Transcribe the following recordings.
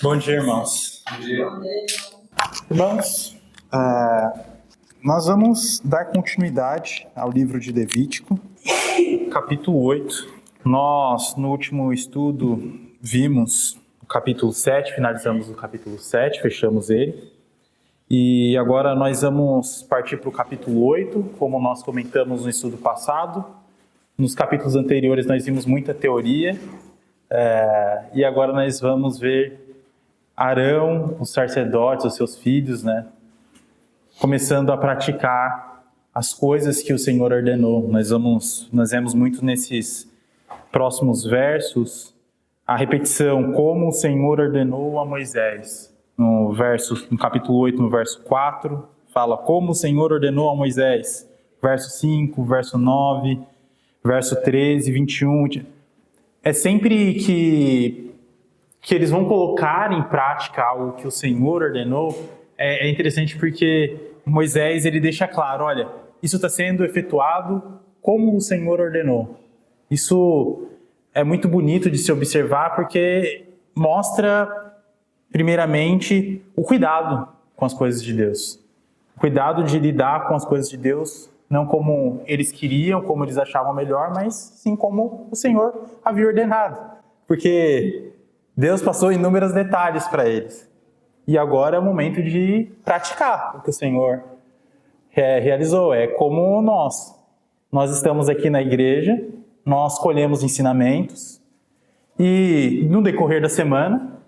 Bom dia, irmãos. Bom dia. Irmãos, nós vamos dar continuidade ao livro de Levítico, capítulo 8. Nós, no último estudo, vimos o capítulo 7, finalizamos o capítulo 7, fechamos ele. E agora nós vamos partir para o capítulo 8, como nós comentamos no estudo passado. Nos capítulos anteriores nós vimos muita teoria, e agora nós vamos ver Arão, os sacerdotes, os seus filhos, começando a praticar as coisas que o Senhor ordenou. Nós vemos muito nesses próximos versos a repetição, como o Senhor ordenou a Moisés. No capítulo 8, no verso 4, fala como o Senhor ordenou a Moisés. Verso 5, verso 9, verso 13, 21. É sempre que eles vão colocar em prática algo que o Senhor ordenou, é interessante porque Moisés ele deixa claro, olha, isso está sendo efetuado como o Senhor ordenou. Isso é muito bonito de se observar porque mostra, primeiramente, o cuidado com as coisas de Deus. O cuidado de lidar com as coisas de Deus, não como eles queriam, como eles achavam melhor, mas sim como o Senhor havia ordenado. Porque Deus passou inúmeros detalhes para eles. E agora é o momento de praticar o que o Senhor realizou. É como nós. Nós estamos aqui na igreja, nós colhemos ensinamentos e no decorrer da semana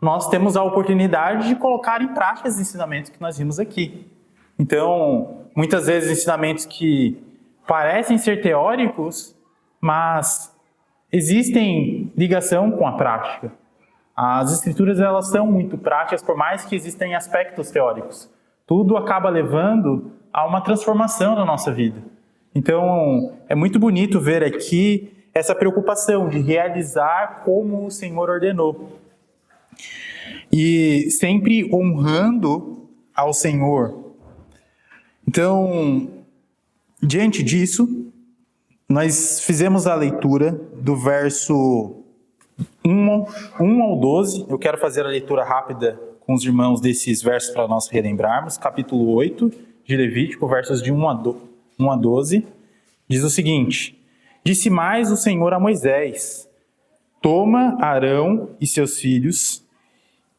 nós temos a oportunidade de colocar em prática os ensinamentos que nós vimos aqui. Então, muitas vezes ensinamentos que parecem ser teóricos, mas existem ligação com a prática. As escrituras elas são muito práticas, por mais que existem aspectos teóricos. Tudo acaba levando a uma transformação na nossa vida. Então, é muito bonito ver aqui essa preocupação de realizar como o Senhor ordenou. E sempre honrando ao Senhor. Então, diante disso, nós fizemos a leitura do verso 1 ao 12. Eu quero fazer a leitura rápida com os irmãos desses versos para nós relembrarmos. Capítulo 8 de Levítico, versos de 1 a 12. Diz o seguinte: Disse mais o Senhor a Moisés: Toma Arão e seus filhos,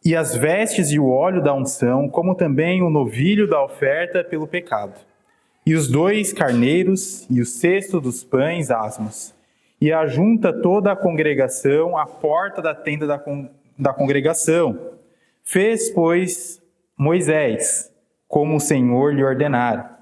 e as vestes e o óleo da unção, como também o novilho da oferta pelo pecado, e os 2 carneiros, e o cesto dos pães asmos, e ajunta toda a congregação à porta da tenda da congregação. Fez, pois, Moisés, como o Senhor lhe ordenara.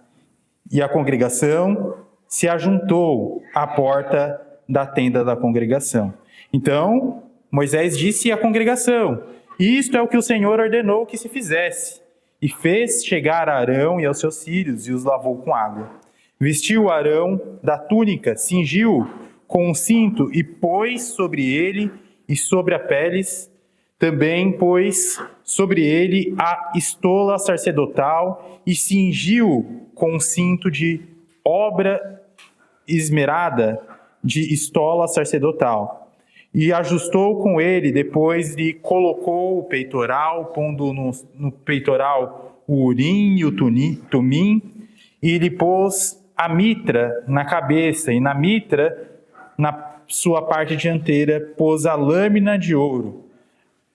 E a congregação se ajuntou à porta da tenda da congregação. Então, Moisés disse à congregação: Isto é o que o Senhor ordenou que se fizesse. E fez chegar a Arão e aos seus filhos, e os lavou com água. Vestiu Arão da túnica, cingiu com um cinto, e pôs sobre ele e sobre a peles, também pôs sobre ele a estola sacerdotal, e cingiu com um cinto de obra esmerada de estola sacerdotal. E ajustou com ele, depois lhe colocou o peitoral, pondo no peitoral o urim e o tumim, e lhe pôs a mitra na cabeça, e na mitra, na sua parte dianteira, pôs a lâmina de ouro,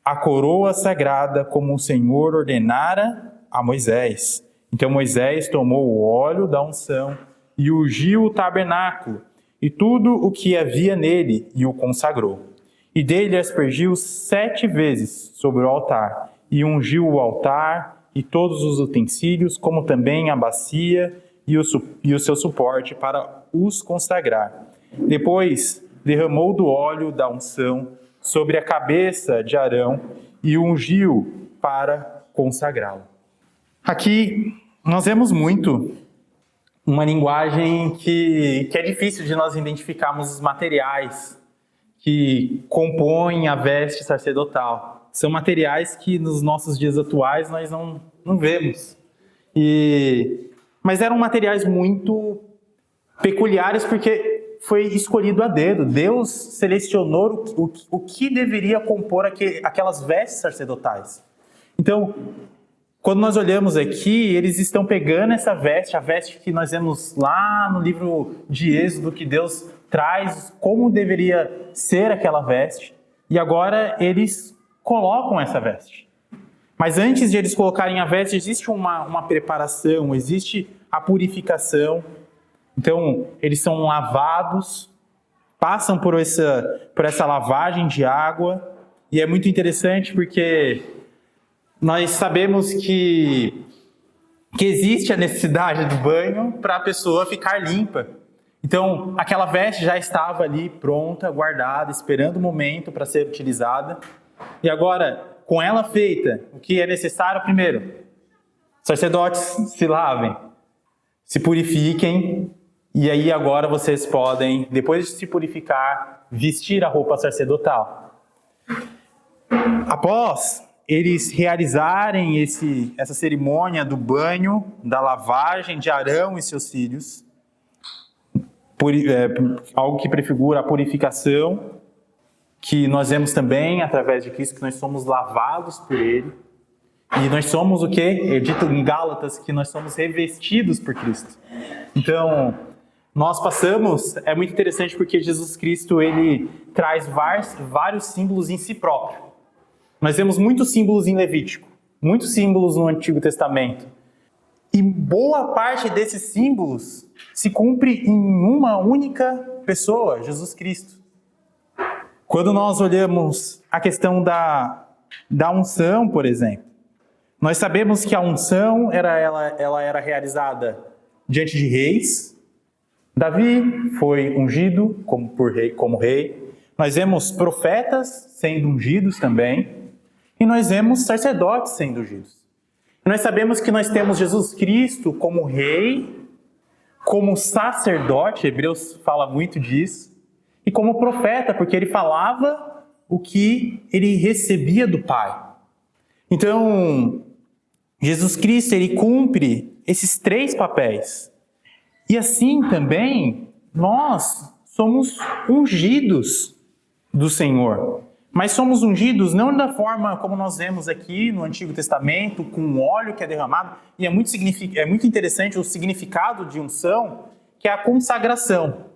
a coroa sagrada, como o Senhor ordenara a Moisés. Então Moisés tomou o óleo da unção e ungiu o tabernáculo e tudo o que havia nele, e o consagrou. E dele aspergiu 7 vezes sobre o altar, e ungiu o altar e todos os utensílios, como também a bacia e o seu suporte, para os consagrar. Depois derramou do óleo da unção sobre a cabeça de Arão e o ungiu para consagrá-lo. Aqui nós vemos muito uma linguagem que é difícil de nós identificarmos os materiais que compõem a veste sacerdotal. São materiais que nos nossos dias atuais nós não vemos. Mas eram materiais muito peculiares porque foi escolhido a dedo. Deus selecionou o que deveria compor aquelas vestes sacerdotais. Então, quando nós olhamos aqui, eles estão pegando essa veste, a veste que nós vemos lá no livro de Êxodo, que Deus traz como deveria ser aquela veste, e agora eles colocam essa veste. Mas antes de eles colocarem a veste, existe uma preparação, existe a purificação. Então, eles são lavados, passam por essa lavagem de água, e é muito interessante porque nós sabemos que existe a necessidade do banho para a pessoa ficar limpa. Então, aquela veste já estava ali pronta, guardada, esperando o momento para ser utilizada. E agora, com ela feita, o que é necessário primeiro? Sacerdotes se lavem, se purifiquem, e aí agora vocês podem, depois de se purificar, vestir a roupa sacerdotal. Após eles realizarem essa cerimônia do banho, da lavagem de Arão e seus filhos, algo que prefigura a purificação, que nós vemos também através de Cristo, que nós somos lavados por Ele. E nós somos o quê? É dito em Gálatas que nós somos revestidos por Cristo. Então, nós passamos, é muito interessante porque Jesus Cristo, Ele traz vários símbolos em si próprio. Nós vemos muitos símbolos em Levítico, muitos símbolos no Antigo Testamento. E boa parte desses símbolos se cumpre em uma única pessoa, Jesus Cristo. Quando nós olhamos a questão da unção, por exemplo, nós sabemos que a unção ela era realizada diante de reis. Davi foi ungido como rei. Nós vemos profetas sendo ungidos também. E nós vemos sacerdotes sendo ungidos. Nós sabemos que nós temos Jesus Cristo como rei, como sacerdote, Hebreus fala muito disso, e como profeta, porque ele falava o que ele recebia do Pai. Então, Jesus Cristo, ele cumpre esses 3 papéis. E assim também, nós somos ungidos do Senhor. Mas somos ungidos não da forma como nós vemos aqui no Antigo Testamento, com óleo que é derramado. E é muito interessante o significado de unção, que é a consagração.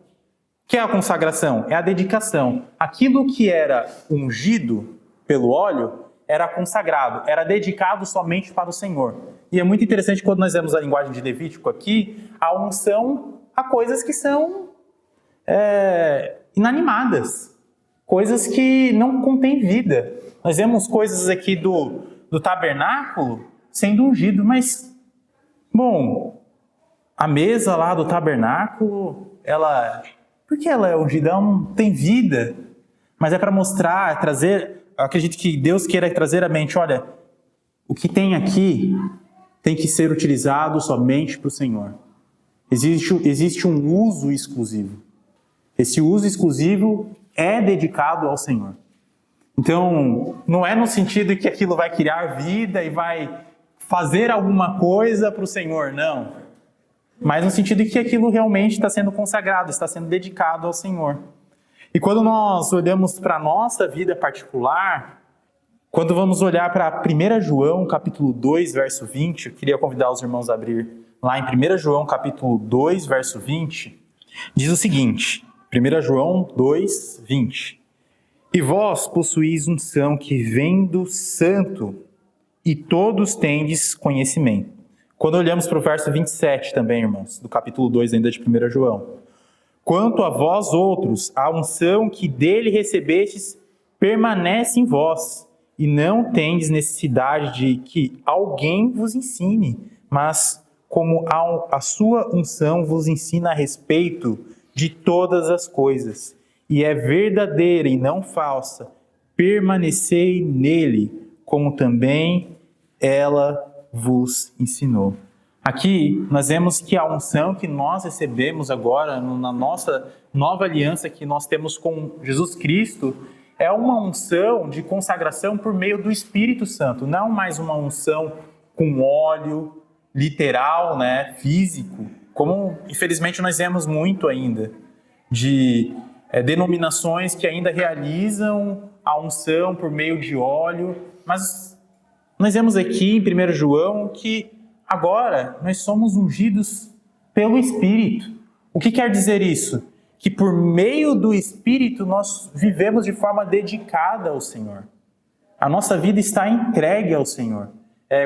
O que é a consagração? É a dedicação. Aquilo que era ungido pelo óleo era consagrado, era dedicado somente para o Senhor. E é muito interessante quando nós vemos a linguagem de Levítico aqui, a unção a coisas que são inanimadas. Coisas que não contêm vida. Nós vemos coisas aqui do tabernáculo sendo ungido, mas, bom, a mesa lá do tabernáculo, por que ela é ungida? Ela não tem vida, mas é para mostrar, trazer, eu acredito que Deus queira trazer à mente, olha, o que tem aqui tem que ser utilizado somente para o Senhor. Existe um uso exclusivo. Esse uso exclusivo é dedicado ao Senhor. Então, não é no sentido que aquilo vai criar vida e vai fazer alguma coisa para o Senhor, não. Mas no sentido de que aquilo realmente está sendo consagrado, está sendo dedicado ao Senhor. E quando nós olhamos para a nossa vida particular, quando vamos olhar para 1 João, capítulo 2, verso 20, eu queria convidar os irmãos a abrir lá em 1 João, capítulo 2, verso 20, diz o seguinte, 1 João 2, 20. E vós possuís unção que vem do Santo, e todos tendes conhecimento. Quando olhamos para o verso 27 também, irmãos, do capítulo 2 ainda de 1 João. Quanto a vós outros, a unção que dele recebestes permanece em vós, e não tendes necessidade de que alguém vos ensine, mas como a sua unção vos ensina a respeito de todas as coisas, e é verdadeira e não falsa, permanecei nele, como também ela vos ensinou. Aqui nós vemos que a unção que nós recebemos agora, na nossa nova aliança que nós temos com Jesus Cristo, é uma unção de consagração por meio do Espírito Santo, não mais uma unção com óleo literal, físico, como infelizmente nós vemos muito ainda. de denominações que ainda realizam a unção por meio de óleo, mas nós vemos aqui em 1 João que agora nós somos ungidos pelo Espírito. O que quer dizer isso? Que por meio do Espírito nós vivemos de forma dedicada ao Senhor. A nossa vida está entregue ao Senhor.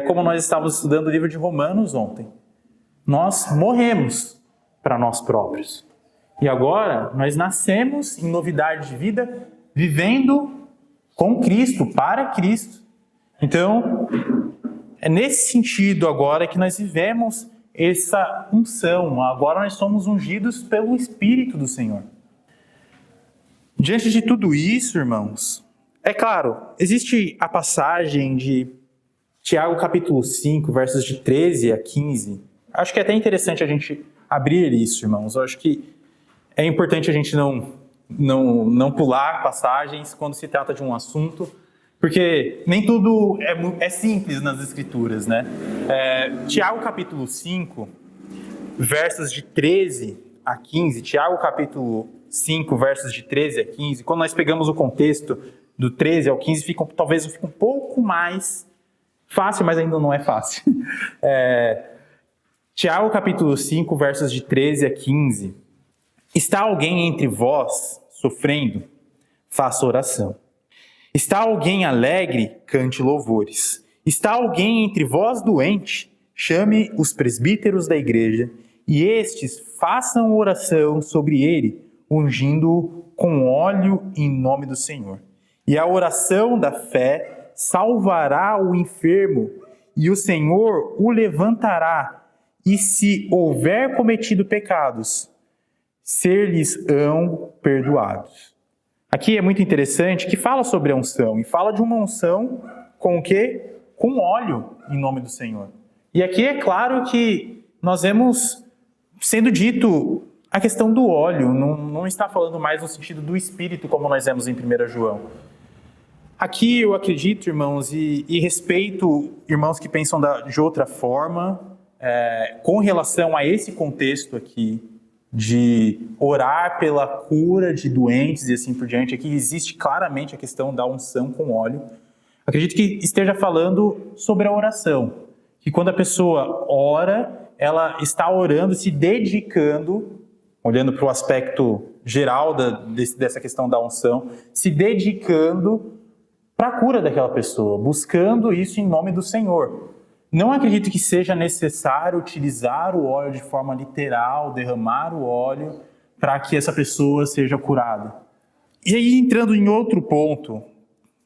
Como nós estávamos estudando o livro de Romanos ontem. Nós morremos para nós próprios. E agora nós nascemos em novidade de vida, vivendo com Cristo, para Cristo. Então, é nesse sentido agora que nós vivemos essa unção. Agora nós somos ungidos pelo Espírito do Senhor. Diante de tudo isso, irmãos, é claro, existe a passagem de Tiago capítulo 5, versos de 13 a 15. Acho que é até interessante a gente abrir isso, irmãos. Eu acho que é importante a gente não pular passagens quando se trata de um assunto, porque nem tudo é simples nas Escrituras, né? Tiago capítulo 5, versos de 13 a 15. Tiago capítulo 5, versos de 13 a 15. Quando nós pegamos o contexto do 13 ao 15, talvez fique um pouco mais fácil, mas ainda não é fácil. Tiago capítulo 5, versos de 13 a 15. Está alguém entre vós sofrendo? Faça oração. Está alguém alegre? Cante louvores. Está alguém entre vós doente? Chame os presbíteros da igreja, e estes façam oração sobre ele, ungindo-o com óleo em nome do Senhor. E a oração da fé salvará o enfermo, e o Senhor o levantará, e se houver cometido pecados, ser-lhes-ão perdoados. Aqui é muito interessante que fala sobre a unção, e fala de uma unção com o quê? Com óleo em nome do Senhor. E aqui é claro que nós vemos sendo dito a questão do óleo, não está falando mais no sentido do Espírito, como nós vemos em 1 João. Aqui eu acredito, irmãos, e respeito irmãos que pensam de outra forma, com relação a esse contexto aqui, de orar pela cura de doentes e assim por diante. Aqui existe claramente a questão da unção com óleo. Acredito que esteja falando sobre a oração, que quando a pessoa ora, ela está orando, se dedicando, olhando para o aspecto geral dessa questão da unção, se dedicando para a cura daquela pessoa, buscando isso em nome do Senhor. Não acredito que seja necessário utilizar o óleo de forma literal, derramar o óleo para que essa pessoa seja curada. E aí, entrando em outro ponto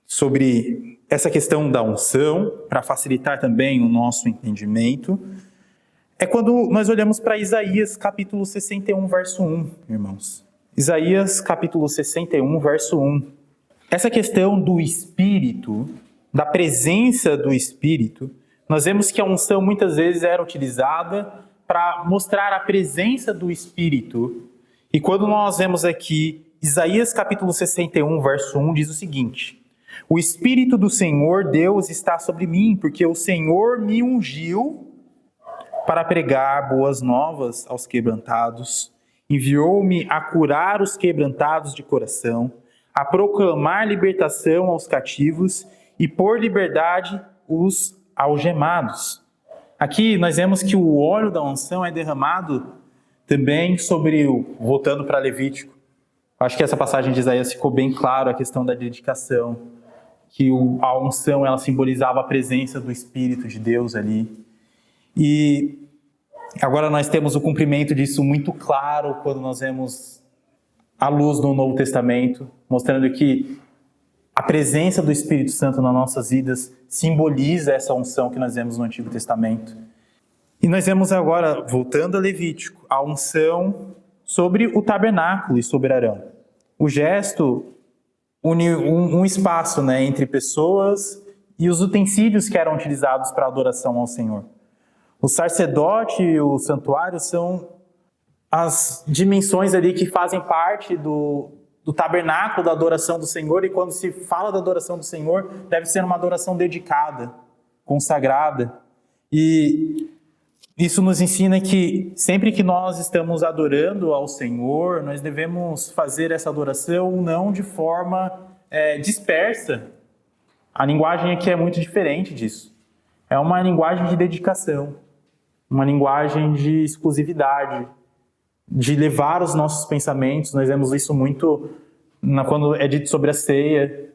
sobre essa questão da unção, para facilitar também o nosso entendimento, é quando nós olhamos para Isaías capítulo 61, verso 1, irmãos. Isaías capítulo 61, verso 1. Essa questão do Espírito, da presença do Espírito, nós vemos que a unção muitas vezes era utilizada para mostrar a presença do Espírito. E quando nós vemos aqui, Isaías capítulo 61, verso 1, diz o seguinte: o Espírito do Senhor Deus está sobre mim, porque o Senhor me ungiu para pregar boas novas aos quebrantados, enviou-me a curar os quebrantados de coração, a proclamar libertação aos cativos e pôr liberdade os algemados. Aqui nós vemos que o óleo da unção é derramado também voltando para Levítico. Acho que essa passagem de Isaías ficou bem claro a questão da dedicação, que a unção ela simbolizava a presença do Espírito de Deus ali. E agora nós temos o cumprimento disso muito claro quando nós vemos a luz do Novo Testamento, mostrando que a presença do Espírito Santo nas nossas vidas simboliza essa unção que nós vemos no Antigo Testamento. E nós vemos agora, voltando a Levítico, a unção sobre o tabernáculo e sobre Arão. O gesto une um espaço, né, entre pessoas e os utensílios que eram utilizados para a adoração ao Senhor. O sacerdote e o santuário são as dimensões ali que fazem parte do tabernáculo da adoração do Senhor, e quando se fala da adoração do Senhor, deve ser uma adoração dedicada, consagrada. E Isso nos ensina que sempre que nós estamos adorando ao Senhor, nós devemos fazer essa adoração não de forma dispersa. A linguagem aqui é muito diferente disso. É uma linguagem de dedicação, uma linguagem de exclusividade, de levar os nossos pensamentos. Nós vemos isso muito quando é dito sobre a ceia,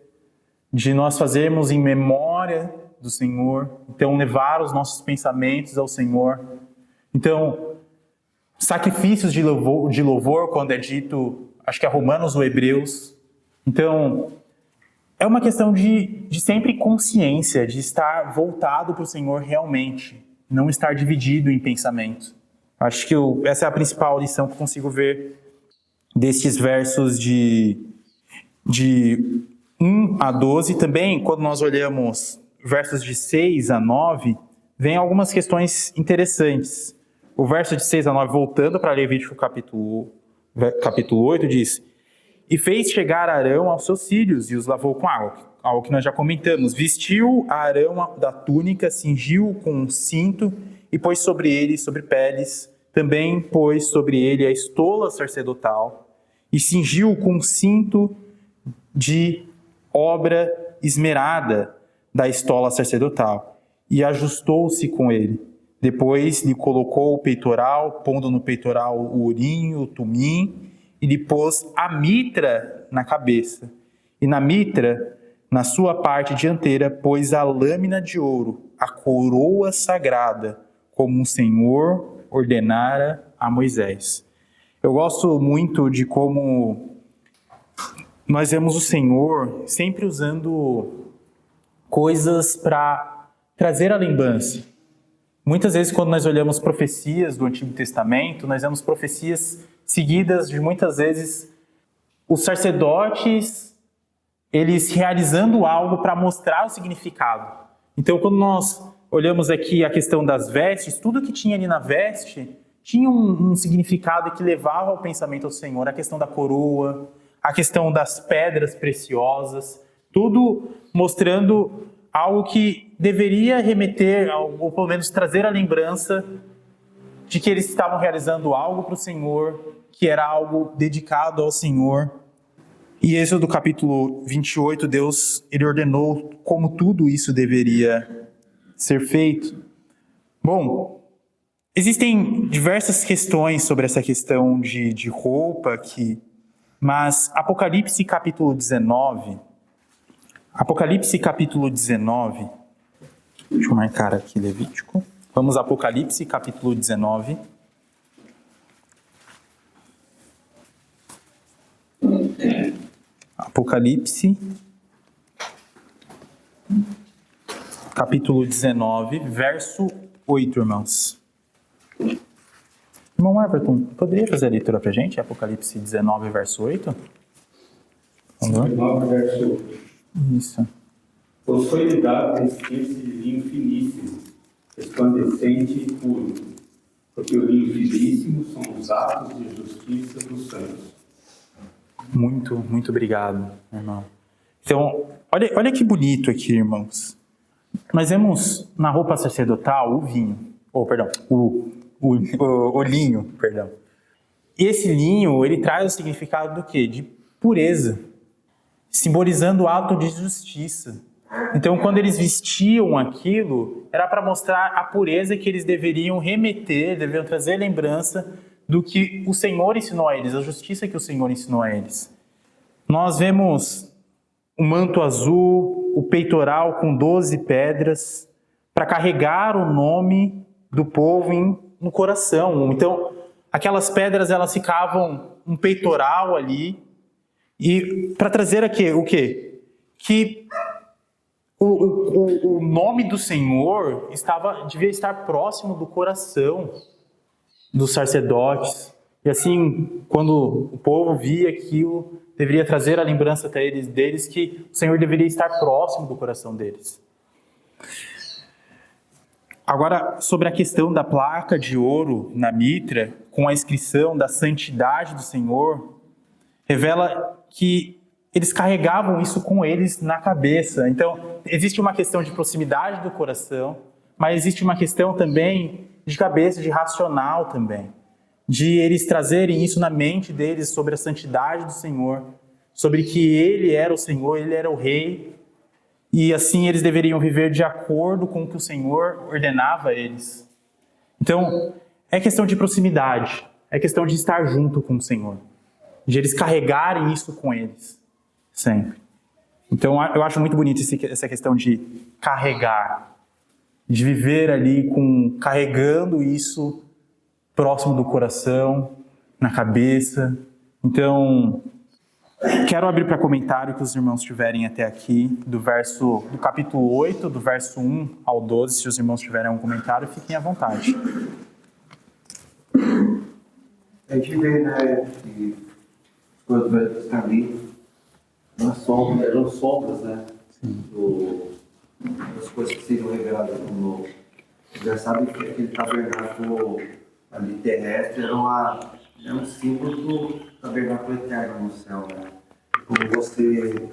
de nós fazermos em memória do Senhor, então levar os nossos pensamentos ao Senhor. Então, sacrifícios de louvor, quando é dito, acho que é Romanos ou Hebreus. Então, é uma questão de sempre consciência, de estar voltado para o Senhor realmente, não estar dividido em pensamento. Acho que essa é a principal lição que eu consigo ver destes versos de 1 a 12. Também, quando nós olhamos versos de 6 a 9, vem algumas questões interessantes. O verso de 6 a 9, voltando para Levítico capítulo 8, diz: E fez chegar Arão aos seus filhos e os lavou com água, algo que nós já comentamos. Vestiu a Arão da túnica, cingiu com um cinto e pôs sobre ele, sobre peles, também pôs sobre ele a estola sacerdotal e cingiu com um cinto de obra esmerada da estola sacerdotal e ajustou-se com ele. Depois lhe colocou o peitoral, pondo no peitoral o urim, o tumim, e lhe pôs a mitra na cabeça. E na mitra, na sua parte dianteira, pôs a lâmina de ouro, a coroa sagrada, como o Senhor ordenara a Moisés. Eu gosto muito de como nós vemos o Senhor sempre usando coisas para trazer a lembrança. Muitas vezes, quando nós olhamos profecias do Antigo Testamento, nós vemos profecias seguidas de, muitas vezes, os sacerdotes, eles realizando algo para mostrar o significado. Então, quando nós olhamos aqui a questão das vestes, tudo que tinha ali na veste tinha um significado que levava ao pensamento ao Senhor. A questão da coroa, a questão das pedras preciosas, tudo mostrando algo que deveria remeter, ou pelo menos trazer a lembrança de que eles estavam realizando algo para o Senhor, que era algo dedicado ao Senhor. E Êxodo capítulo 28, Deus ele ordenou como tudo isso deveria ser feito. Bom, existem diversas questões sobre essa questão de roupa aqui, mas Apocalipse capítulo 19, deixa eu marcar aqui Levítico, vamos a Apocalipse capítulo 19. Apocalipse capítulo 19, verso 8, irmãos. Irmão Everton, poderia fazer a leitura para a gente? Apocalipse 19, verso 8? 19, verso 8. Isso. Pois foi-lhe dado vestir-se de linho finíssimo, resplandecente e puro, porque o linho finíssimo são os atos de justiça dos santos. Muito obrigado, irmão. Então, olha que bonito aqui, irmãos. Nós vemos na roupa sacerdotal o vinho, o linho, perdão. E esse linho, ele traz o significado do quê? De pureza, simbolizando o ato de justiça. Então, quando eles vestiam aquilo, era para mostrar a pureza que eles deveriam remeter, deveriam trazer lembrança do que o Senhor ensinou a eles, a justiça que o Senhor ensinou a eles. Nós vemos o manto azul, o peitoral com 12 pedras, para carregar o nome do povo no coração. Então, aquelas pedras, elas ficavam um peitoral ali, e para trazer aqui o quê? Que o nome do Senhor devia estar próximo do coração dos sacerdotes. E assim, quando o povo via aquilo, deveria trazer a lembrança até deles que o Senhor deveria estar próximo do coração deles. Agora, sobre a questão da placa de ouro na mitra, com a inscrição da santidade do Senhor, revela que eles carregavam isso com eles na cabeça. Então, existe uma questão de proximidade do coração, mas existe uma questão também de cabeça, de racional também. De eles trazerem isso na mente deles sobre a santidade do Senhor, sobre que Ele era o Senhor, Ele era o Rei, e assim eles deveriam viver de acordo com o que o Senhor ordenava a eles. Então, é questão de proximidade, é questão de estar junto com o Senhor, de eles carregarem isso com eles, sempre. Então, eu acho muito bonito essa questão de carregar, de viver ali carregando isso próximo do coração, na cabeça. Então, quero abrir para comentário que os irmãos tiverem até aqui, do capítulo 8, do verso 1 ao 12. Se os irmãos tiverem algum comentário, fiquem à vontade. A gente vê, né, que os Velho Testamento eram sombras, né, das coisas que seriam reveladas no Novo. Já sabe que aquele tabernáculo ali terrestre era um símbolo do tabernáculo eterno no céu, né? Como você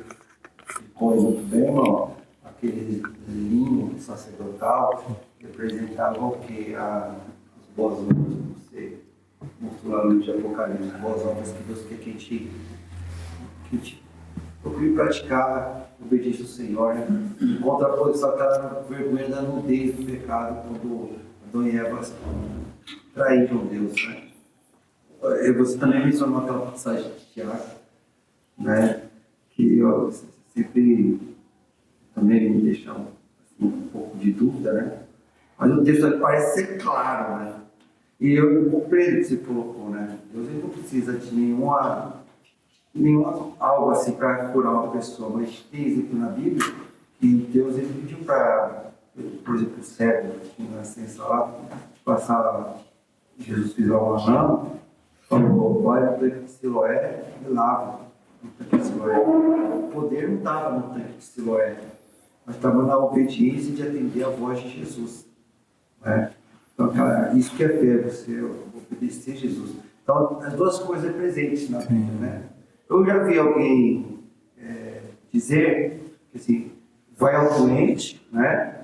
põe muito bem, irmão, aquele linho sacerdotal representava o que? As boas obras que você mostrou lá no livro de Apocalipse, as boas obras que Deus quer que a gente procure praticar a obediência ao Senhor, né? Em contraposição àquela vergonha da nudez do pecado, quando Adão e Eva traíram Deus, né? Você também mencionou aquela passagem de Tiago, né? Que eu sempre também me deixa assim, um pouco de dúvida, né? Mas o texto parece ser claro, né? E eu compreendo o que você colocou, né? Deus não precisa de nenhuma algo assim para curar uma pessoa, mas tem exemplo na Bíblia que Deus ele pediu para, por exemplo, o cego que tinha nascença lá, passar, Jesus fez uma mão, falou, olha no tanque de Siloé e lava no tanque de Siloé. O poder não estava no tanque de Siloé, mas estava na obediência de atender a voz de Jesus, né? Então, cara, isso que é fé, você obedecer a Jesus. Então, as duas coisas presentes na Bíblia, né? Eu já vi alguém dizer que assim, vai ao doente, né?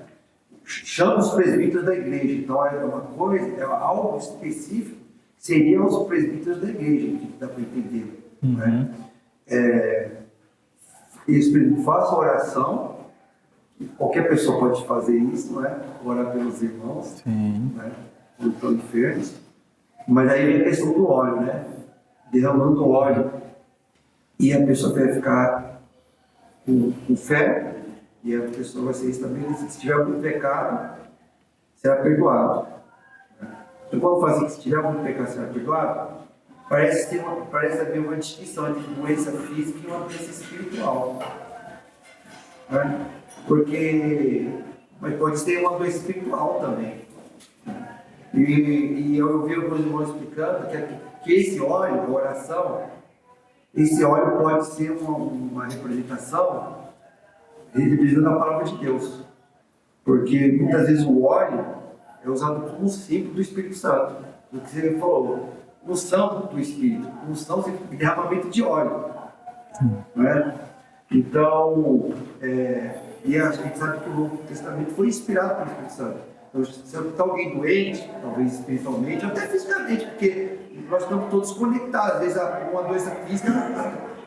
Chama os presbíteros da igreja. Então, é uma coisa, é algo específico, seriam os presbíteros da igreja, que dá para entender. Uhum. Né? Eles façam oração, qualquer pessoa pode fazer isso, né? Orar pelos irmãos, né? Quando estão enfermos. Mas aí vem a questão do óleo, né? Derramando óleo. E a pessoa vai ficar com fé, e a pessoa vai ser estabelecida. Se tiver algum pecado, será perdoado. Então, quando fala assim, que se tiver algum pecado, será perdoado, parece haver uma distinção entre doença física e uma doença espiritual. Né? Mas pode ser uma doença espiritual também. E eu ouvi alguns irmãos explicando que esse óleo, a oração, esse óleo pode ser uma representação da palavra de Deus. Porque muitas vezes o óleo é usado como um símbolo do Espírito Santo. O que você falou, unção do Espírito, unção significa derramamento de óleo. Né? Então, e a gente sabe que o Novo Testamento foi inspirado pelo Espírito Santo. Então, se está alguém doente, talvez espiritualmente, ou até fisicamente, porque nós estamos todos conectados. Às vezes uma doença física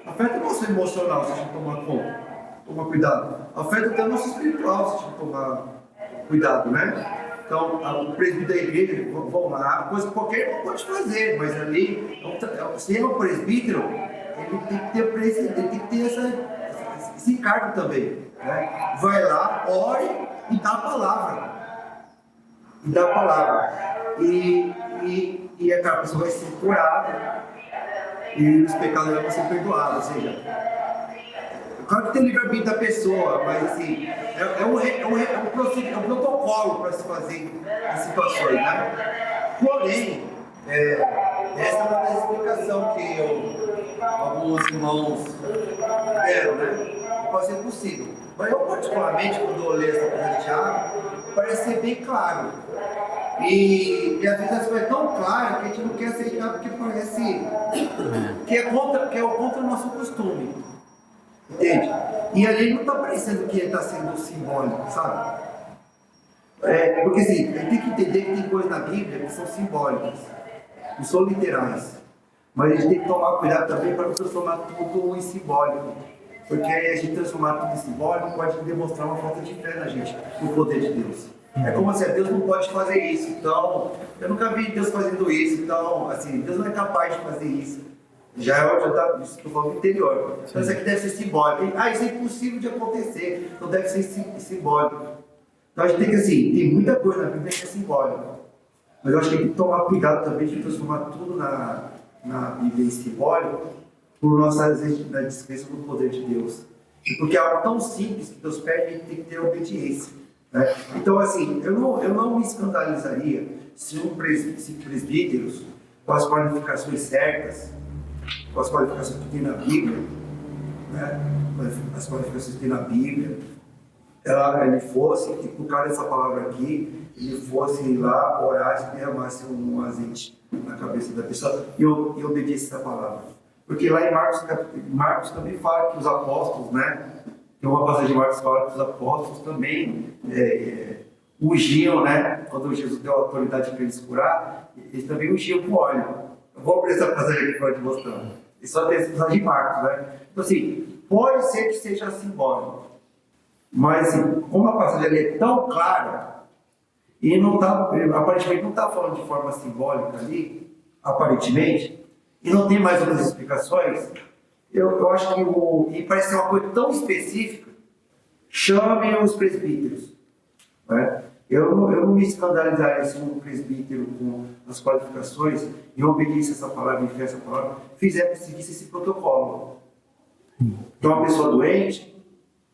afeta o nosso emocional, se a gente tomar cuidado. Afeta até o nosso espiritual, se a gente tomar cuidado, né? Então, o presbítero da igreja, vão lá, coisa que qualquer um pode fazer, mas ali, se é um presbítero, ele tem que ter esse encargo também. Né? Vai lá, ore e dá a palavra. E aquela pessoa vai ser curada e os pecados vão ser perdoados. Ou seja, claro que tem livre-arbítrio da pessoa, mas assim, é um protocolo para se fazer em situações. Né? Porém, essa é uma das explicações que alguns irmãos deram, né? Pode ser possível. Mas eu, particularmente, quando eu leio essa coisa de Tiago, parece ser bem claro. E às vezes as coisas é tão claras que a gente não quer aceitar porque parece que é contra o nosso costume. Entende? E ali não está parecendo que ele está sendo simbólico, sabe? Porque assim, a gente tem que entender que tem coisas na Bíblia que são simbólicas, não são literais. Mas a gente tem que tomar cuidado também para não transformar tudo em simbólico. Porque aí a gente transformar tudo em simbólico pode demonstrar uma falta de fé na gente, no poder de Deus. É como assim, Deus não pode fazer isso, então, eu nunca vi Deus fazendo isso, então, assim, Deus não é capaz de fazer isso. Já é onde estou falando interior. Então isso aqui deve ser simbólico. Isso é impossível de acontecer, então deve ser simbólico. Então a gente tem que, assim, tem muita coisa na Bíblia que é simbólica. Mas eu acho que tem que tomar cuidado também de transformar tudo na Bíblia em simbólico, por nossa descrença no poder de Deus. E porque é algo tão simples que Deus pede, a gente tem que ter obediência. Né? Então, assim, eu não me escandalizaria se presbíteros, com as qualificações certas, com as qualificações que tem na Bíblia, né? As qualificações que tem na Bíblia, ele fosse, e por causa dessa palavra aqui, ele fosse lá orar e derramasse um azeite na cabeça da pessoa e obedecesse essa palavra. Porque lá em Marcos também fala que os apóstolos, né? Tem uma passagem de Marcos que fala que os apóstolos também ungiam, né? Quando Jesus deu autoridade para eles curar, eles também ungiam com óleo. Eu vou abrir essa passagem aqui para te mostrar. E só tem essa passagem de Marcos, né? Então, assim, pode ser que seja simbólico. Mas, assim, como a passagem ali é tão clara, e aparentemente não está falando de forma simbólica ali, aparentemente, e não tem mais outras explicações, eu acho que e parece ser uma coisa tão específica, chame os presbíteros. Né? Eu não me escandalizaria se um presbítero com as qualificações e obedecesse essa palavra, e fizesse essa palavra, seguisse esse protocolo. Então, uma pessoa doente,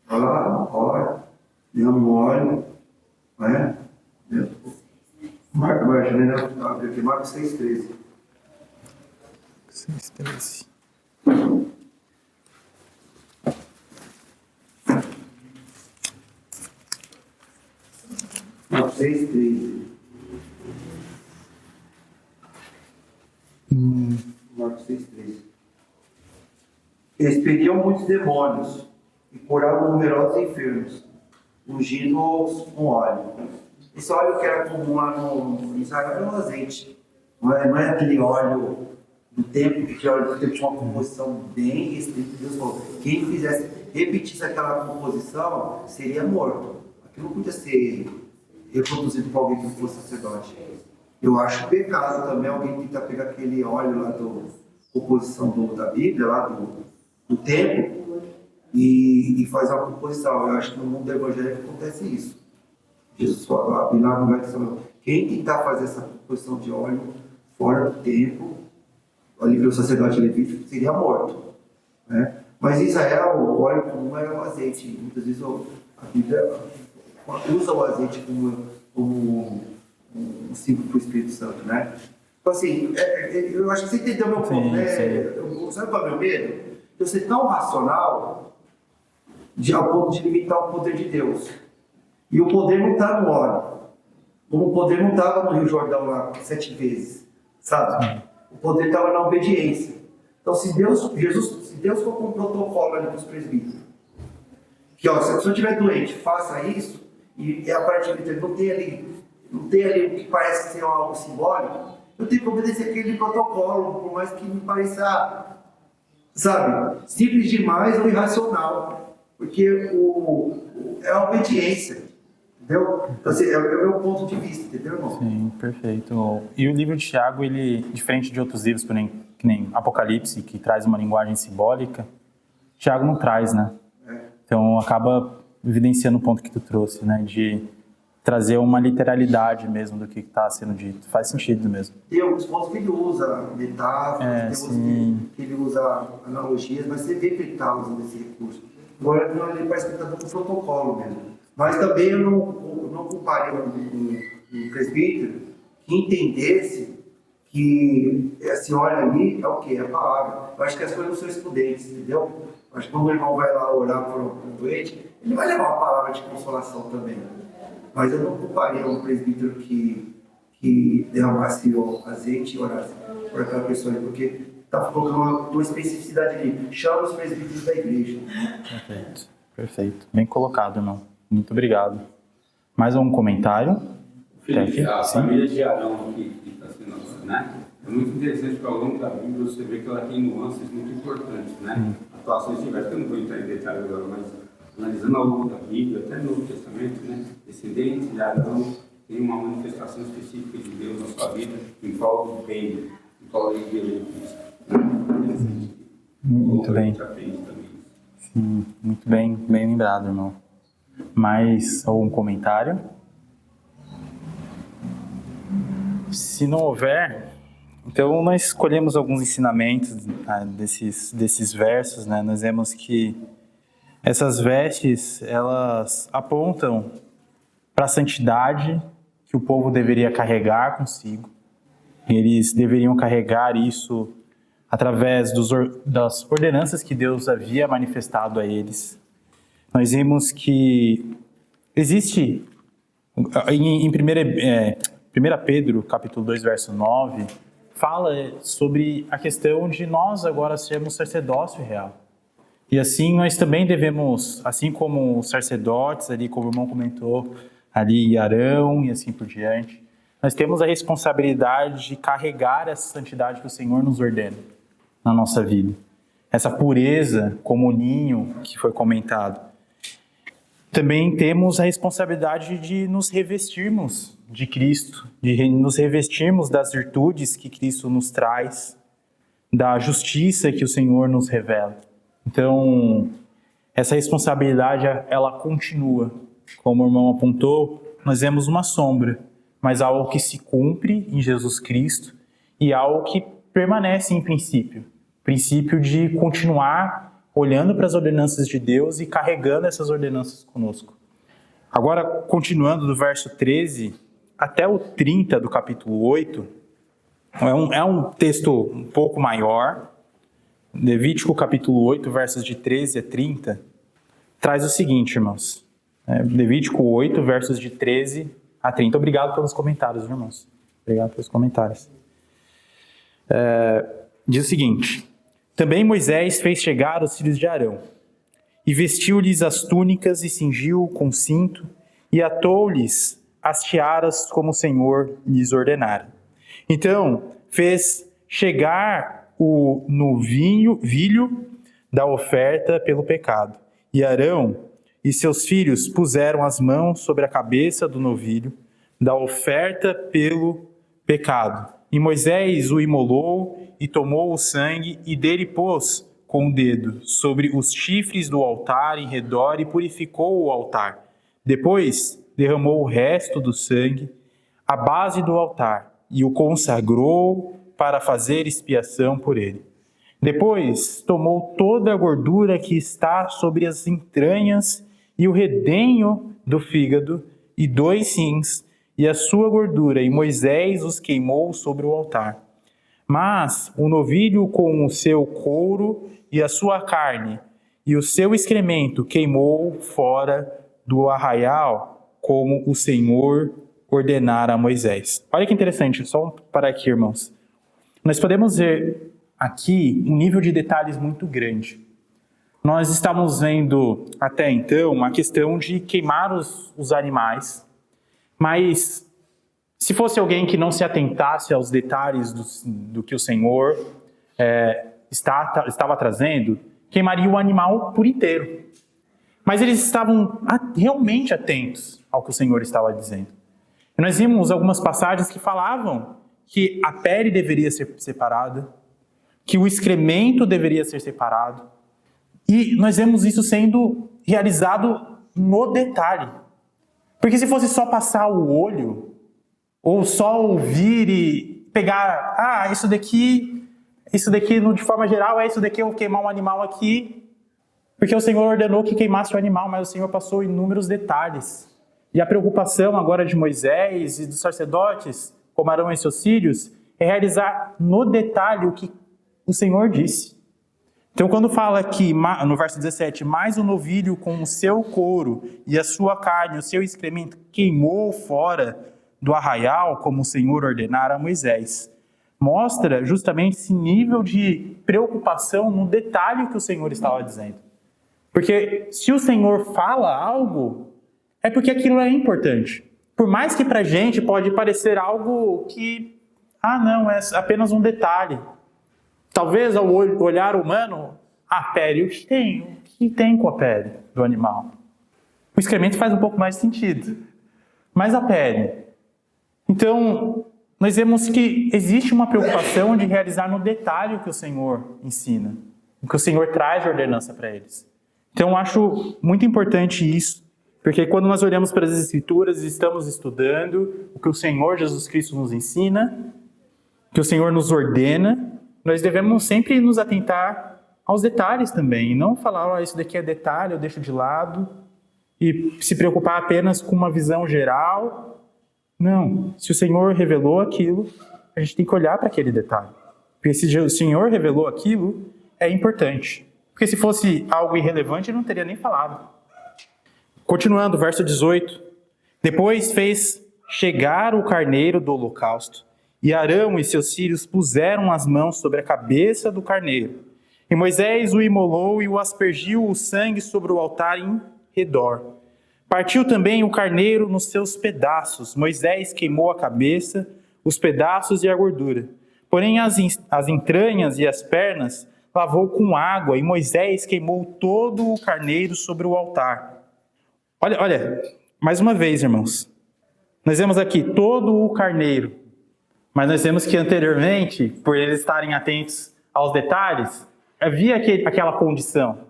vai lá, ora, dê um óleo, né? Marcos 6,13. 6,13. Marcos 6,13. Marcos 6,13. Eles expeliam muitos demônios e curavam numerosos enfermos, ungindo-os com óleo. Esse óleo que era comum lá no Israel era um azeite. Não é aquele óleo do tempo, que tinha uma composição bem restrita. Deus falou, quem repetisse aquela composição seria morto. Aquilo não podia ser reproduzido por alguém que não fosse sacerdote. Eu acho pecado também alguém tentar pegar aquele óleo lá da composição da Bíblia, lá do tempo, e fazer uma composição. Eu acho que no mundo evangélico acontece isso. Jesus fala, quem tentar fazer essa composição de óleo fora do tempo, ali pelo sacerdote levítico, seria morto. Né? Mas em Israel, o óleo comum era o azeite. Muitas vezes a Bíblia usa o azeite como um símbolo para o Espírito Santo. Né? Então, assim, eu acho que você entendeu o meu ponto. Né? Sabe qual é o meu medo? Eu ser tão racional ao ponto de limitar o poder de Deus. E o poder não está no óleo. Como o poder não estava no Rio Jordão lá 7 vezes. Sabe? O poder estava na obediência. Então, se Deus colocou um protocolo ali para os presbíteros, que se a pessoa estiver doente, faça isso, e aparentemente não tem ali o que parece ser algo simbólico, eu tenho que obedecer aquele protocolo, por mais que me pareça, sabe, simples demais ou irracional, porque é a obediência. Entendeu? Então, assim, é o meu ponto de vista, entendeu, irmão? Sim, perfeito. E o livro de Tiago, ele, diferente de outros livros, que nem Apocalipse, que traz uma linguagem simbólica, Tiago não traz, né? Então, acaba evidenciando o ponto que tu trouxe, né? De trazer uma literalidade mesmo do que está sendo dito. Faz sentido mesmo. Tem alguns pontos que ele usa metáforas, tem outros que ele usa analogias, mas você vê que ele está usando esse recurso. Agora, não, ele parece que está dando um protocolo mesmo. Mas também eu não comparei um presbítero que entendesse que esse óleo ali é o quê? É a palavra. Eu acho que as coisas não são excludentes, entendeu? Eu acho que quando o irmão vai lá orar por um doente, ele vai levar uma palavra de consolação também. Mas eu não comparei um presbítero que derramasse o azeite e orasse por aquela pessoa ali, porque está colocando uma especificidade ali. Chama os presbíteros da igreja. Perfeito. Bem colocado, irmão. Muito obrigado. Mais algum comentário? Felipe, a Sim. família de Arão aqui, que está sendo, né? É muito interessante que ao longo da Bíblia você vê que ela tem nuances muito importantes, né? Atuações diversas, que eu não vou entrar em detalhes agora, mas analisando ao longo da Bíblia, até no Novo Testamento, né? Descendentes de Arão tem uma manifestação específica de Deus na sua vida em prol do bem, em prol de Deus. Muito bem. Também. Sim, muito bem lembrado, irmão. Mais algum comentário? Se não houver, então nós escolhemos alguns ensinamentos desses versos, né? Nós vemos que essas vestes, elas apontam para a santidade que o povo deveria carregar consigo. Eles deveriam carregar isso através das ordenanças que Deus havia manifestado a eles. Nós vimos que existe, em 1 Pedro, capítulo 2, verso 9, fala sobre a questão de nós agora sermos sacerdócio real. E assim nós também devemos, assim como os sacerdotes ali, como o irmão comentou, ali Arão e assim por diante, nós temos a responsabilidade de carregar essa santidade que o Senhor nos ordena na nossa vida. Essa pureza como o linho que foi comentado. Também temos a responsabilidade de nos revestirmos de Cristo, de nos revestirmos das virtudes que Cristo nos traz, da justiça que o Senhor nos revela. Então, essa responsabilidade, ela continua. Como o irmão apontou, nós vemos uma sombra, mas algo que se cumpre em Jesus Cristo e algo que permanece em princípio. Princípio de continuar olhando para as ordenanças de Deus e carregando essas ordenanças conosco. Agora, continuando do verso 13 até o 30 do capítulo 8, é um texto um pouco maior. Levítico capítulo 8, versos de 13 a 30, traz o seguinte, irmãos. Levítico 8, versos de 13 a 30. Obrigado pelos comentários, irmãos. Obrigado pelos comentários. Diz o seguinte: também Moisés fez chegar os filhos de Arão, e vestiu-lhes as túnicas, e cingiu com cinto, e atou-lhes as tiaras, como o Senhor lhes ordenara. Então, fez chegar o novilho da oferta pelo pecado, e Arão e seus filhos puseram as mãos sobre a cabeça do novilho da oferta pelo pecado. E Moisés o imolou e tomou o sangue e dele pôs com o dedo sobre os chifres do altar em redor e purificou o altar. Depois derramou o resto do sangue à base do altar e o consagrou para fazer expiação por ele. Depois tomou toda a gordura que está sobre as entranhas e o redenho do fígado e 2 rins e a sua gordura, e Moisés os queimou sobre o altar. Mas o novilho com o seu couro e a sua carne e o seu excremento queimou fora do arraial, como o Senhor ordenara a Moisés. Olha que interessante, só parar aqui, irmãos. Nós podemos ver aqui um nível de detalhes muito grande. Nós estamos vendo até então a questão de queimar os animais, mas se fosse alguém que não se atentasse aos detalhes do que o Senhor estava trazendo, queimaria o animal por inteiro. Mas eles estavam realmente atentos ao que o Senhor estava dizendo. E nós vimos algumas passagens que falavam que a pele deveria ser separada, que o excremento deveria ser separado. E nós vemos isso sendo realizado no detalhe. Porque se fosse só passar o olho, ou só ouvir e pegar, isso daqui de forma geral isso daqui, eu vou queimar um animal aqui, porque o Senhor ordenou que queimasse o animal, mas o Senhor passou inúmeros detalhes. E a preocupação agora de Moisés e dos sacerdotes, como Arão e seus filhos, é realizar no detalhe o que o Senhor disse. Então, quando fala aqui, no verso 17, mais o novilho com o seu couro e a sua carne, o seu excremento, queimou fora do arraial, como o Senhor ordenara a Moisés, mostra justamente esse nível de preocupação no detalhe que o Senhor estava dizendo. Porque se o Senhor fala algo, é porque aquilo é importante. Por mais que para a gente pode parecer algo que, não, é apenas um detalhe. Talvez ao olhar humano, a pele, o que tem com a pele do animal? O excremento faz um pouco mais de sentido. Mas a pele? Então, nós vemos que existe uma preocupação de realizar no detalhe o que o Senhor ensina, o que o Senhor traz de ordenança para eles. Então, eu acho muito importante isso, porque quando nós olhamos para as Escrituras e estamos estudando o que o Senhor Jesus Cristo nos ensina, que o Senhor nos ordena, nós devemos sempre nos atentar aos detalhes também, e não falar, isso daqui é detalhe, eu deixo de lado, e se preocupar apenas com uma visão geral. Não, se o Senhor revelou aquilo, a gente tem que olhar para aquele detalhe. Porque se o Senhor revelou aquilo, é importante. Porque se fosse algo irrelevante, ele não teria nem falado. Continuando, verso 18. Depois fez chegar o carneiro do holocausto, e Arão e seus filhos puseram as mãos sobre a cabeça do carneiro. E Moisés o imolou e o aspergiu o sangue sobre o altar em redor. Partiu também o carneiro nos seus pedaços. Moisés queimou a cabeça, os pedaços e a gordura. Porém, as entranhas e as pernas lavou com água, e Moisés queimou todo o carneiro sobre o altar. Olha, mais uma vez, irmãos. Nós vemos aqui todo o carneiro, mas nós vemos que anteriormente, por eles estarem atentos aos detalhes, havia aquela condição.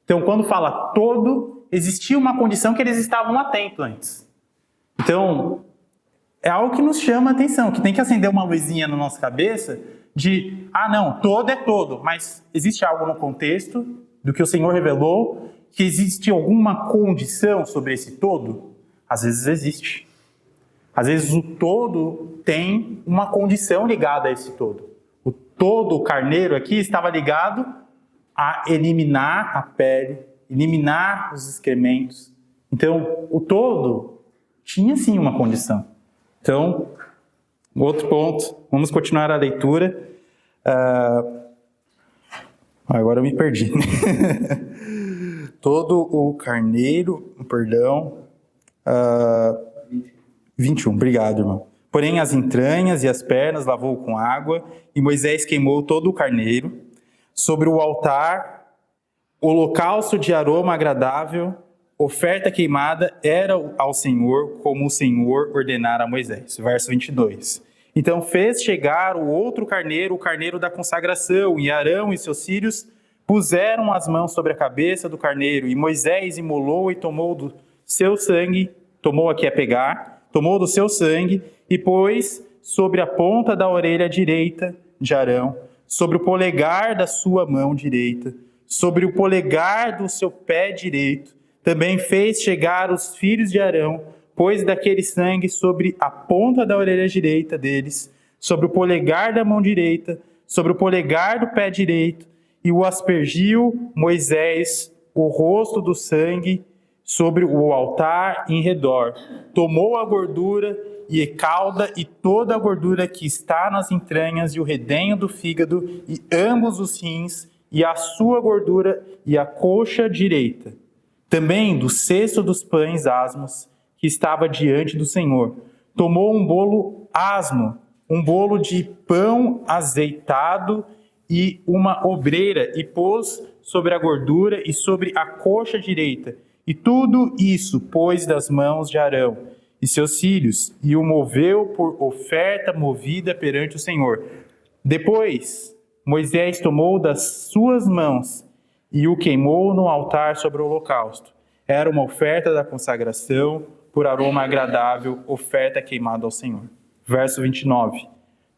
Então, quando fala todo, existia uma condição que eles estavam atentos antes. Então, é algo que nos chama a atenção, que tem que acender uma luzinha na nossa cabeça de, não, todo é todo, mas existe algo no contexto do que o Senhor revelou, que existe alguma condição sobre esse todo? Às vezes existe. Às vezes o todo tem uma condição ligada a esse todo. O todo, o carneiro aqui, estava ligado a eliminar a pele, eliminar os excrementos. Então, o todo tinha sim uma condição. Então, outro ponto, vamos continuar a leitura. Agora eu me perdi. Todo o carneiro, 21, obrigado, irmão. Porém, as entranhas e as pernas lavou com água, e Moisés queimou todo o carneiro. Sobre o altar, holocausto de aroma agradável, oferta queimada, era ao Senhor, como o Senhor ordenara a Moisés. Verso 22. Então fez chegar o outro carneiro, o carneiro da consagração, e Arão e seus filhos puseram as mãos sobre a cabeça do carneiro, e Moisés imolou e tomou do seu sangue, tomou do seu sangue, e pôs sobre a ponta da orelha direita de Arão, sobre o polegar da sua mão direita, sobre o polegar do seu pé direito. Também fez chegar os filhos de Arão, pôs daquele sangue sobre a ponta da orelha direita deles, sobre o polegar da mão direita, sobre o polegar do pé direito, e o aspergiu Moisés o rosto do sangue sobre o altar em redor. Tomou a gordura e a cauda e toda a gordura que está nas entranhas e o redenho do fígado e ambos os rins e a sua gordura e a coxa direita. Também do cesto dos pães asmos que estava diante do Senhor. Tomou um bolo asmo, um bolo de pão azeitado e uma obreira, e pôs sobre a gordura e sobre a coxa direita. E tudo isso pôs das mãos de Arão e seus filhos, e o moveu por oferta movida perante o Senhor. Depois, Moisés tomou das suas mãos e o queimou no altar sobre o holocausto. Era uma oferta da consagração, por aroma agradável, oferta queimada ao Senhor. Verso 29.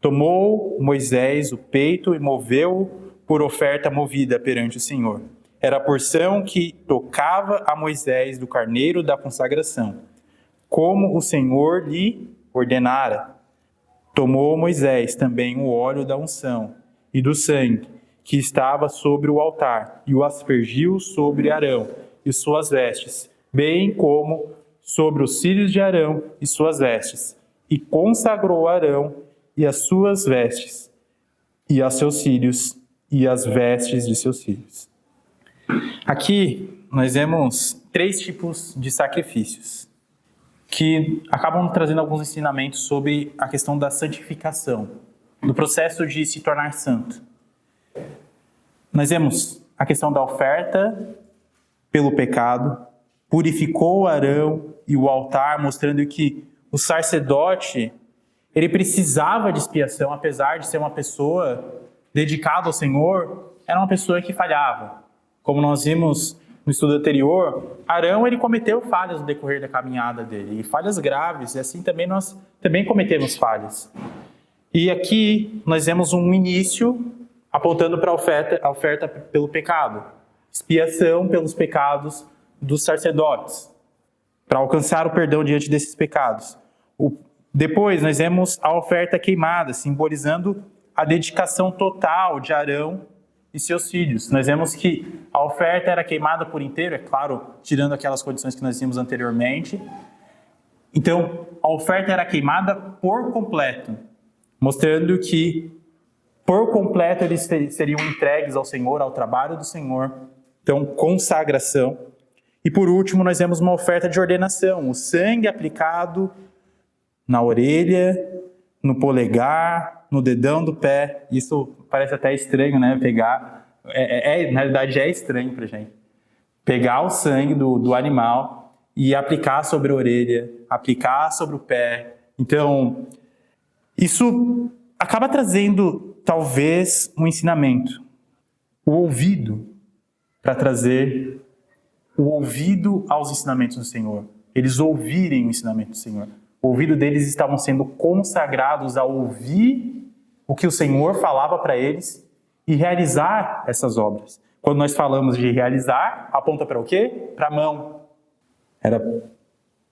Tomou Moisés o peito e moveu-o por oferta movida perante o Senhor. Era a porção que tocava a Moisés do carneiro da consagração, como o Senhor lhe ordenara. Tomou Moisés também o óleo da unção e do sangue que estava sobre o altar, e o aspergiu sobre Arão e suas vestes, bem como sobre os filhos de Arão e suas vestes, e consagrou Arão e as suas vestes, e a seus filhos, e as vestes de seus filhos. Aqui nós vemos 3 tipos de sacrifícios. que acabam trazendo alguns ensinamentos sobre a questão da santificação, do processo de se tornar santo. Nós vemos a questão da oferta pelo pecado, purificou Arão e o altar, mostrando que o sacerdote, ele precisava de expiação, apesar de ser uma pessoa dedicada ao Senhor, era uma pessoa que falhava. Como nós vimos no estudo anterior, Arão, ele cometeu falhas no decorrer da caminhada dele, e falhas graves, e assim também nós também cometemos falhas. E aqui nós vemos um início apontando para a oferta pelo pecado, expiação pelos pecados dos sacerdotes, para alcançar o perdão diante desses pecados. Depois nós vemos a oferta queimada, simbolizando a dedicação total de Arão e seus filhos. Nós vemos que a oferta era queimada por inteiro, é claro, tirando aquelas condições que nós vimos anteriormente. Então, a oferta era queimada por completo, mostrando que por completo eles seriam entregues ao Senhor, ao trabalho do Senhor. Então, consagração. E por último, nós vemos uma oferta de ordenação, o sangue aplicado na orelha, no polegar, no dedão do pé. Isso parece até estranho, né? Pegar, na realidade é estranho pra gente. Pegar o sangue do animal e aplicar sobre a orelha, aplicar sobre o pé. Então, isso acaba trazendo, talvez, um ensinamento. O ouvido, para trazer o ouvido aos ensinamentos do Senhor. Eles ouvirem o ensinamento do Senhor. O ouvido deles estavam sendo consagrados a ouvir o que o Senhor falava para eles e realizar essas obras. Quando nós falamos de realizar, aponta para o quê? Para a mão. Era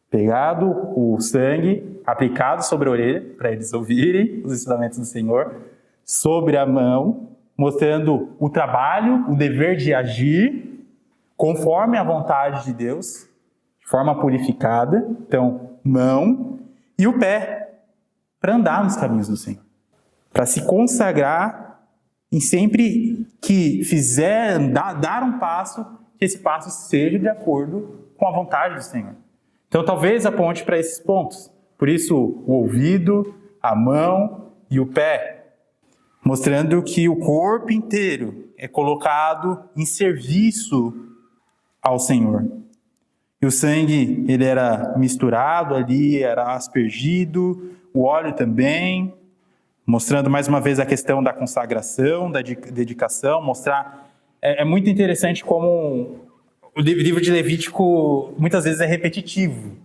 pegado o sangue, aplicado sobre a orelha, para eles ouvirem os ensinamentos do Senhor, sobre a mão, mostrando o trabalho, o dever de agir conforme a vontade de Deus, de forma purificada. Então, mão e o pé, para andar nos caminhos do Senhor. Para se consagrar em sempre que fizer, dar um passo, que esse passo seja de acordo com a vontade do Senhor. Então, talvez aponte para esses pontos. Por isso, o ouvido, a mão e o pé, mostrando que o corpo inteiro é colocado em serviço ao Senhor. E o sangue, ele era misturado ali, era aspergido, o óleo também, mostrando mais uma vez a questão da consagração, da dedicação, mostrar... É muito interessante como o livro de Levítico muitas vezes é repetitivo.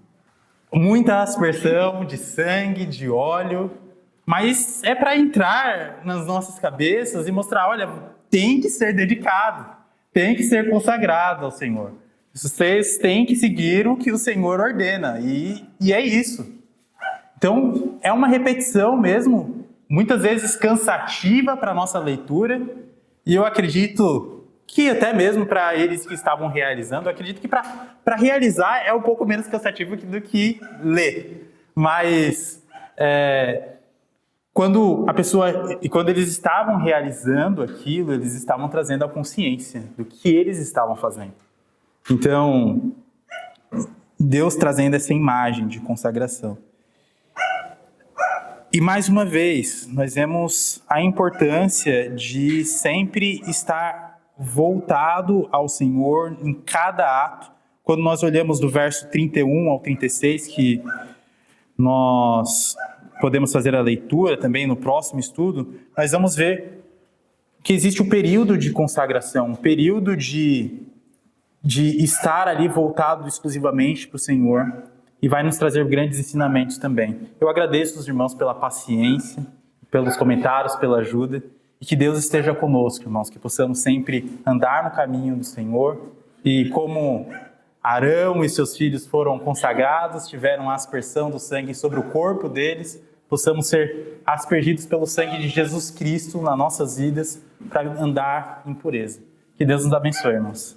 Muita aspersão de sangue, de óleo, mas é para entrar nas nossas cabeças e mostrar, olha, tem que ser dedicado, tem que ser consagrado ao Senhor. Vocês têm que seguir o que o Senhor ordena, e é isso. Então, é uma repetição mesmo, muitas vezes cansativa para a nossa leitura, e eu acredito que até mesmo para eles que estavam realizando, eu acredito que para realizar é um pouco menos cansativo do que ler. Mas quando eles estavam realizando aquilo, eles estavam trazendo a consciência do que eles estavam fazendo. Então, Deus trazendo essa imagem de consagração. E mais uma vez, nós vemos a importância de sempre estar voltado ao Senhor em cada ato. Quando nós olhamos do verso 31 ao 36, que nós podemos fazer a leitura também no próximo estudo, nós vamos ver que existe um período de consagração, um período de estar ali voltado exclusivamente para o Senhor, e vai nos trazer grandes ensinamentos também. Eu agradeço os irmãos pela paciência, pelos comentários, pela ajuda, e que Deus esteja conosco, irmãos, que possamos sempre andar no caminho do Senhor, e como Arão e seus filhos foram consagrados, tiveram a aspersão do sangue sobre o corpo deles, possamos ser aspergidos pelo sangue de Jesus Cristo nas nossas vidas, para andar em pureza. Que Deus nos abençoe, irmãos.